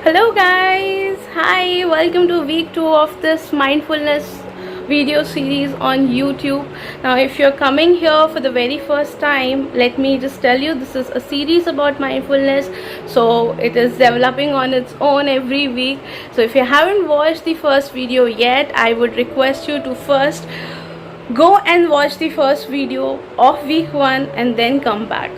Hello guys, hi, welcome to week 2 of this mindfulness video series on YouTube. Now if you're coming here for the very first time, let me just tell you this is a series about mindfulness, so it is developing on its own every week. So if you haven't watched the first video yet, I would request you to first go and watch the first video of week 1 and then come back.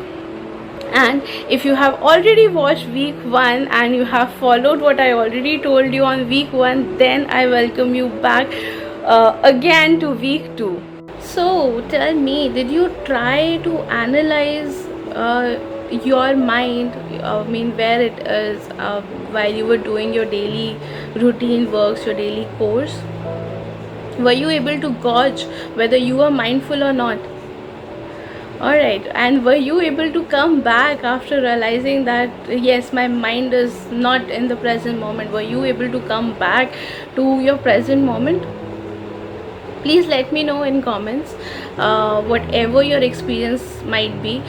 And if you have already watched week 1 and you have followed what I already told you on week 1, then I welcome you back again to week 2. So tell me, did you try to analyze your mind, where it is while you were doing your daily routine works, your daily course? Were you able to gauge whether you are mindful or not? Alright, and were you able to come back after realizing that yes, my mind is not in the present moment? Were you able to come back to your present moment? Please let me know in comments, whatever your experience might be.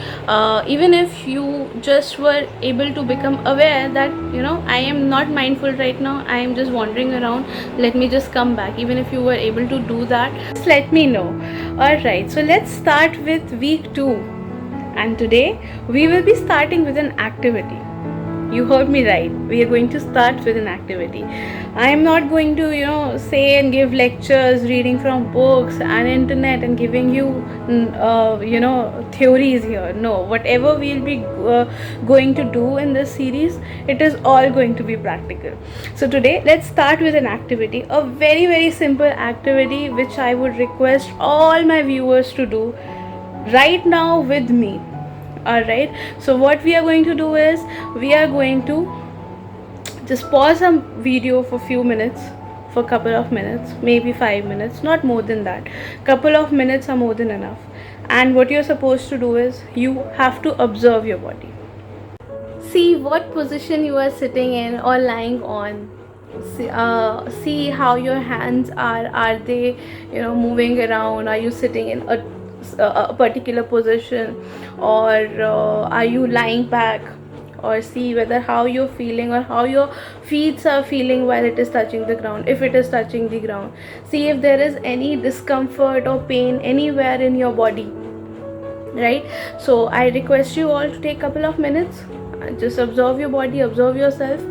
Even if you just were able to become aware that I am not mindful right now, I am just wandering around, let me just come back. Even if you were able to do that, just let me know. Alright, so let's start with week 2, and today we will be starting with an activity. You heard me right. We are going to start with an activity. I am not going to, say and give lectures, reading from books and internet and giving you, theories here. No, whatever we'll be going to do in this series, it is all going to be practical. So today, let's start with an activity, a very, very simple activity which I would request all my viewers to do right now with me. Alright, so what we are going to do is we are going to just pause some video for few minutes, for a couple of minutes, maybe 5 minutes, not more than that. Couple of minutes are more than enough. And what you're supposed to do is you have to observe your body. See what position you are sitting in or lying on. See how your hands are they moving around? Are you sitting in a particular position, or are you lying back? Or see whether how you're feeling or how your feet are feeling while it is touching the ground. If it is touching the ground, see if there is any discomfort or pain anywhere in your body, right? So I request you all to take a couple of minutes, just observe your body, observe yourself,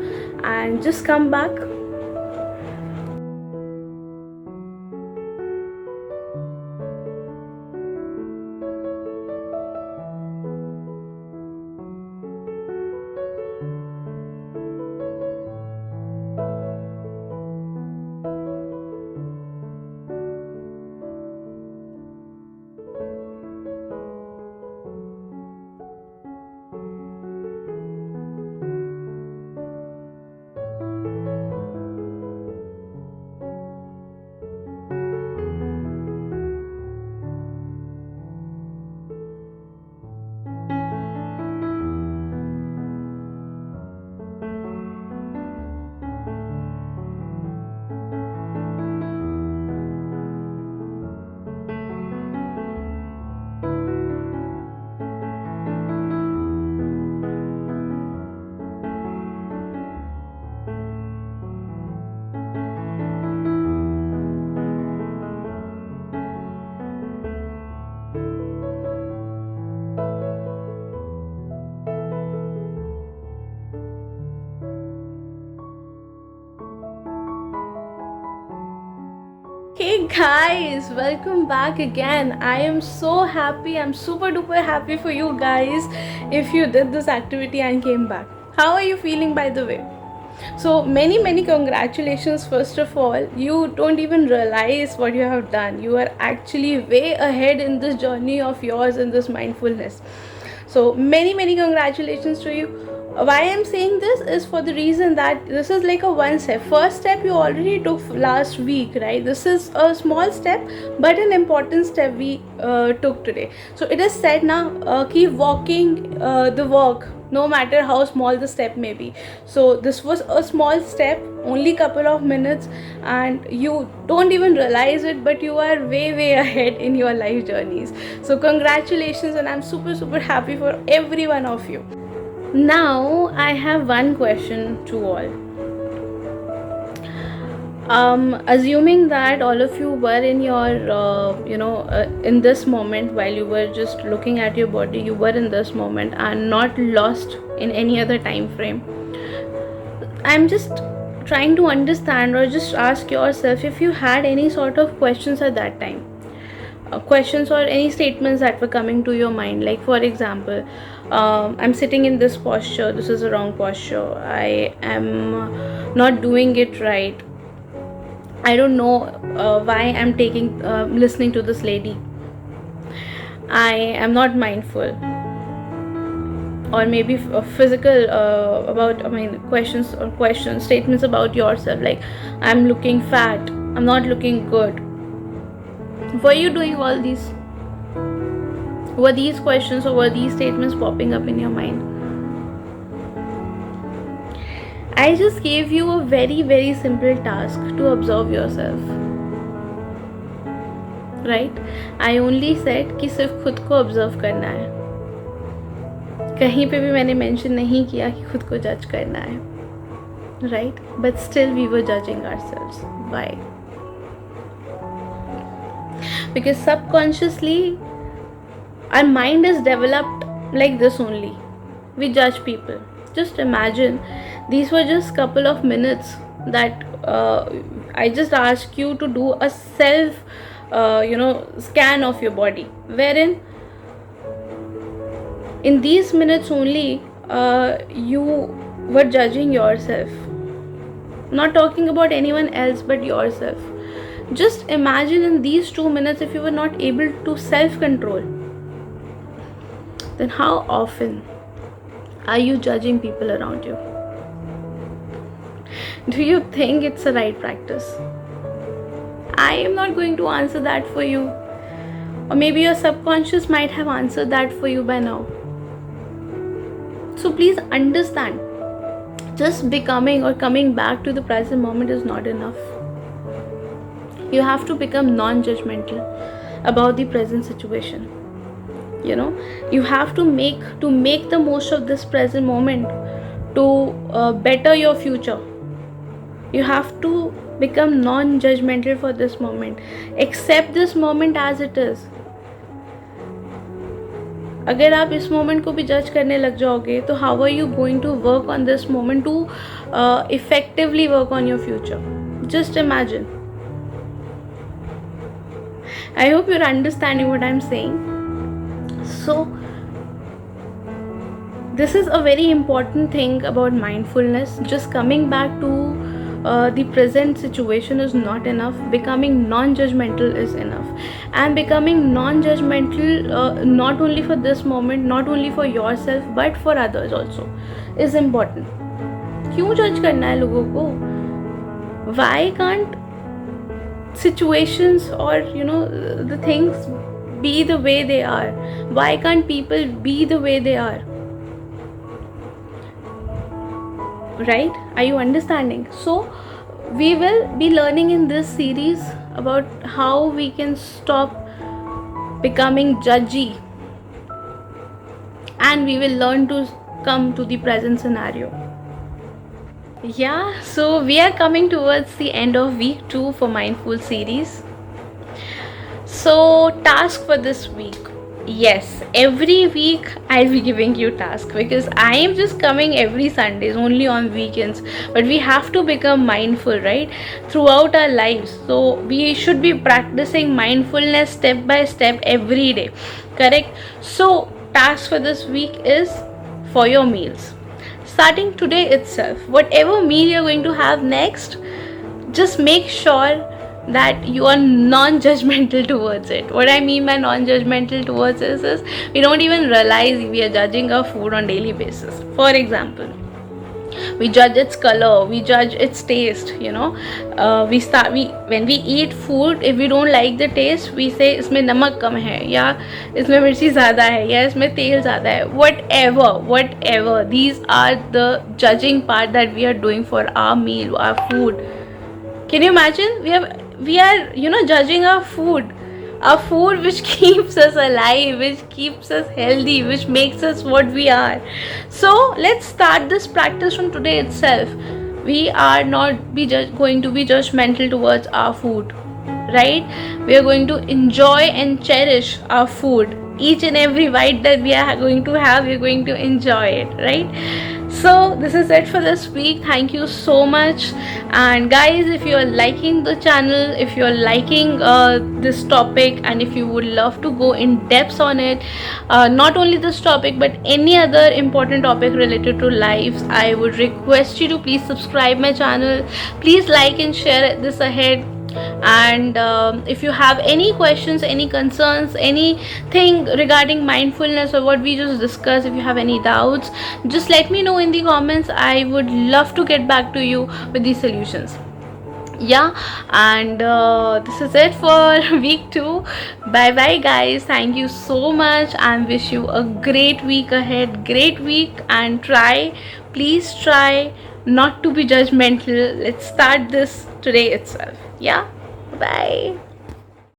and just come back. Hey guys, welcome back again. I am so happy, I'm super duper happy for you guys if you did this activity and came back. How are you feeling, by the way? So many congratulations. First of all, you don't even realize what you have done. You are actually way ahead in this journey of yours in this mindfulness. So many congratulations to you. Why I'm saying this is for the reason that this is like a one step. First step you already took last week, right? This is a small step but an important step we took today. So it is said now, keep walking the walk, no matter how small the step may be. So this was a small step, only couple of minutes, and you don't even realize it, but you are way ahead in your life journeys. So congratulations, and I'm super happy for every one of you. Now I have one question to all. Assuming that all of you were in your in this moment, while you were just looking at your body, you were in this moment and not lost in any other time frame. I'm just trying to understand, or just ask yourself if you had any sort of questions at that time, questions or any statements that were coming to your mind. Like, for example, I'm sitting in this posture, this is a wrong posture, I am not doing it right, I don't know why I'm listening to this lady, I am not mindful. Or maybe physical questions, statements about yourself, like I'm looking fat, I'm not looking good. Were you doing all these? Were these questions or were these statements popping up in your mind? I just gave you a very, very simple task to observe yourself, right? I only said कि सिर्फ खुद को observe करना है. कहीं पे भी मैंने mention नहीं किया कि खुद को judge करना है, right? But still we were judging ourselves. Why? Because subconsciously our mind is developed like this only. We judge people. Just imagine, these were just couple of minutes that I just asked you to do a self scan of your body, wherein in these minutes only you were judging yourself, not talking about anyone else but yourself. Just imagine, in these 2 minutes, if you were not able to self-control, then how often are you judging people around you? Do you think it's a right practice? I am not going to answer that for you. Or maybe your subconscious might have answered that for you by now. So please understand, just becoming or coming back to the present moment is not enough. You have to become non-judgmental about the present situation. You have to make the most of this present moment to better your future. You have to become non-judgmental for this moment. Accept this moment as it is. अगर आप इस moment को भी जज करने लग जाओगे, तो how are you going to work on this moment to effectively work on your future? Just imagine. I hope you're understanding what I'm saying. So this is a very important thing about mindfulness. Just coming back to the present situation is not enough. Becoming non-judgmental is enough. And becoming non-judgmental not only for this moment, not only for yourself, but for others also is important. क्यों judge करना है लोगों को? Why can't situations or the things be the way they are? Why can't people be the way they are? Right? Are you understanding? So we will be learning in this series about how we can stop becoming judgy, and we will learn to come to the present scenario. Yeah, so we are coming towards the end of week 2 for Mindful series. So task for this week. Yes, every week I'll be giving you task, because I am just coming every Sundays, only on weekends. But we have to become mindful, right, throughout our lives. So we should be practicing mindfulness step by step every day, correct? So task for this week is for your meals. Starting today itself, whatever meal you're going to have next, just make sure that you are non-judgmental towards it. What I mean by non-judgmental towards this is we don't even realize we are judging our food on daily basis. For example, we judge its color, we judge its taste. When we eat food, if we don't like the taste, we say इसमें नमक कम है, या इसमें मिर्ची ज़्यादा है, या इसमें तेल ज़्यादा है. Whatever. These are the judging part that we are doing for our meal, our food. Can you imagine? We are judging our food, a food which keeps us alive, which keeps us healthy, which makes us what we are. So let's start this practice from today itself. We are not going to be judgmental towards our food, right? We are going to enjoy and cherish our food. Each and every bite that we are going to have, we're going to enjoy it, right? So this is it for this week. Thank you so much. And guys, if you are liking the channel, if you are liking this topic, and if you would love to go in depth on it, not only this topic but any other important topic related to lives, I would request you to please subscribe my channel. Please like and share this ahead. And if you have any questions, any concerns, anything regarding mindfulness or what we just discussed, if you have any doubts, just let me know in the comments. I would love to get back to you with these solutions. Yeah, and this is it for week 2. Bye bye guys, thank you so much and wish you a great week ahead, great week. And please try not to be judgmental. Let's start this today itself. Yeah, bye.